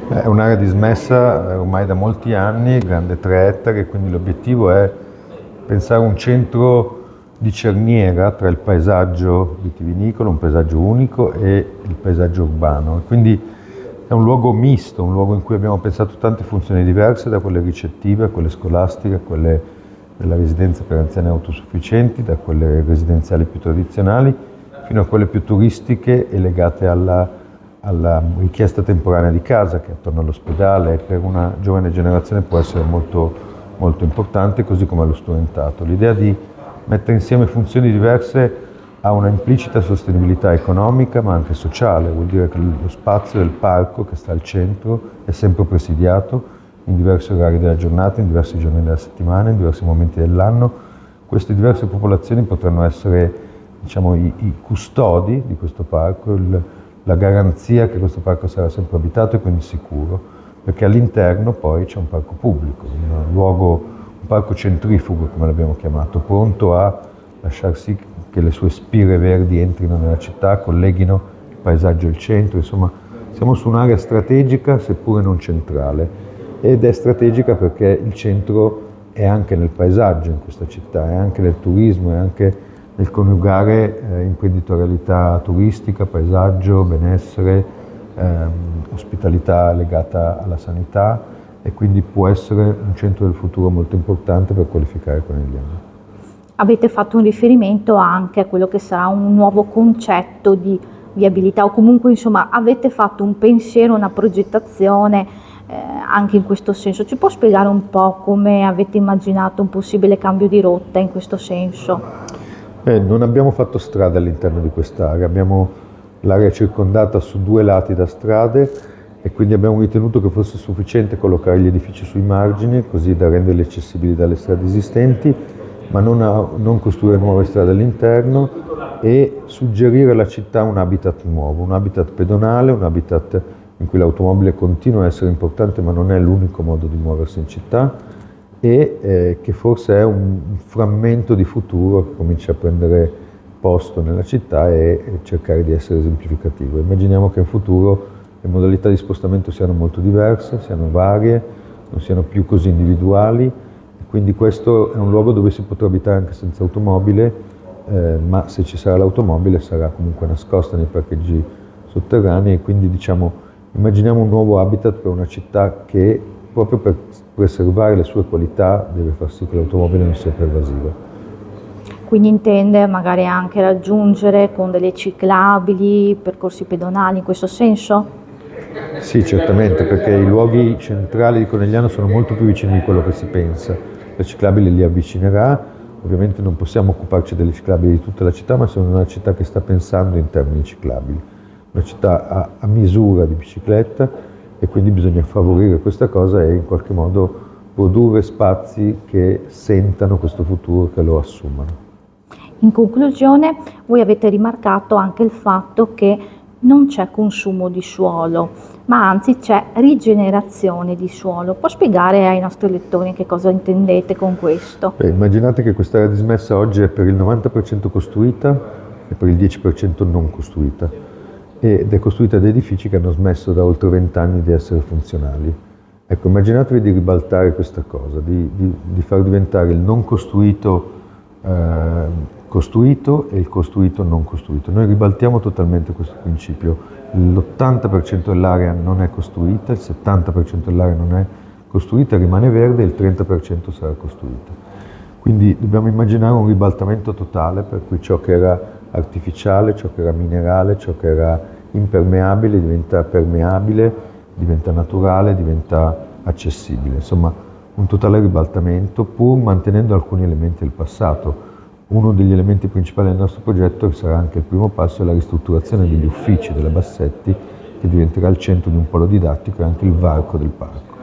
È un'area dismessa ormai da molti anni, grande 3 ettari, quindi l'obiettivo è pensare a un centro di cerniera tra il paesaggio vitivinicolo, un paesaggio unico, e il paesaggio urbano. Quindi è un luogo misto, un luogo in cui abbiamo pensato tante funzioni diverse, da quelle ricettive a quelle scolastiche, a quelle della residenza per anziani autosufficienti, da quelle residenziali più tradizionali, fino a quelle più turistiche e legate alla richiesta temporanea di casa, che attorno all'ospedale per una giovane generazione può essere molto, molto importante, così come allo studentato. L'idea di mettere insieme funzioni diverse ha una implicita sostenibilità economica ma anche sociale, vuol dire che lo spazio del parco che sta al centro è sempre presidiato in diversi orari della giornata, in diversi giorni della settimana, in diversi momenti dell'anno. Queste diverse popolazioni potranno essere, diciamo, i custodi di questo parco, la garanzia che questo parco sarà sempre abitato e quindi sicuro, perché all'interno poi c'è un parco pubblico, un parco centrifugo come l'abbiamo chiamato, pronto a lasciar sì che le sue spire verdi entrino nella città, colleghino il paesaggio e il centro, insomma siamo su un'area strategica seppure non centrale, ed è strategica perché il centro è anche nel paesaggio in questa città, è anche nel turismo, è anche nel coniugare imprenditorialità turistica, paesaggio, benessere, ospitalità legata alla sanità, e quindi può essere un centro del futuro molto importante per qualificare Conegliano. Avete fatto un riferimento anche a quello che sarà un nuovo concetto di viabilità, o comunque insomma avete fatto un pensiero, una progettazione anche in questo senso. Ci può spiegare un po' come avete immaginato un possibile cambio di rotta in questo senso? Non abbiamo fatto strade all'interno di quest'area, abbiamo l'area circondata su 2 lati da strade e quindi abbiamo ritenuto che fosse sufficiente collocare gli edifici sui margini, così da renderli accessibili dalle strade esistenti, ma non costruire nuove strade all'interno, e suggerire alla città un habitat nuovo, un habitat pedonale, un habitat in cui l'automobile continua a essere importante ma non è l'unico modo di muoversi in città, e che forse è un frammento di futuro che comincia a prendere posto nella città e cercare di essere esemplificativo. Immaginiamo che in futuro le modalità di spostamento siano molto diverse, siano varie, non siano più così individuali, e quindi questo è un luogo dove si potrà abitare anche senza automobile, ma se ci sarà l'automobile sarà comunque nascosta nei parcheggi sotterranei, e quindi immaginiamo un nuovo habitat per una città che, proprio per preservare le sue qualità, deve far sì che l'automobile non sia pervasiva. Quindi intende magari anche raggiungere con delle ciclabili, percorsi pedonali in questo senso? Sì, certamente, perché i luoghi centrali di Conegliano sono molto più vicini di quello che si pensa. Le ciclabili li avvicinerà, ovviamente non possiamo occuparci delle ciclabili di tutta la città, ma sono una città che sta pensando in termini ciclabili, una città a misura di bicicletta, e quindi bisogna favorire questa cosa e in qualche modo produrre spazi che sentano questo futuro, che lo assumano. In conclusione, voi avete rimarcato anche il fatto che non c'è consumo di suolo, ma anzi c'è rigenerazione di suolo. Può spiegare ai nostri lettori che cosa intendete con questo? Immaginate che quest'area dismessa oggi è per il 90% costruita e per il 10% non costruita, ed è costruita da edifici che hanno smesso da oltre 20 anni di essere funzionali. Ecco, immaginatevi di ribaltare questa cosa, di far diventare il non costruito costruito e il costruito non costruito. Noi ribaltiamo totalmente questo principio. L'80% dell'area non è costruita, il 70% dell'area non è costruita, rimane verde, e il 30% sarà costruita. Quindi dobbiamo immaginare un ribaltamento totale, per cui ciò che era artificiale, ciò che era minerale, ciò che era impermeabile diventa permeabile, diventa naturale, diventa accessibile. Insomma, un totale ribaltamento, pur mantenendo alcuni elementi del passato. Uno degli elementi principali del nostro progetto, che sarà anche il primo passo, è la ristrutturazione degli uffici della Bassetti, che diventerà il centro di un polo didattico e anche il varco del parco.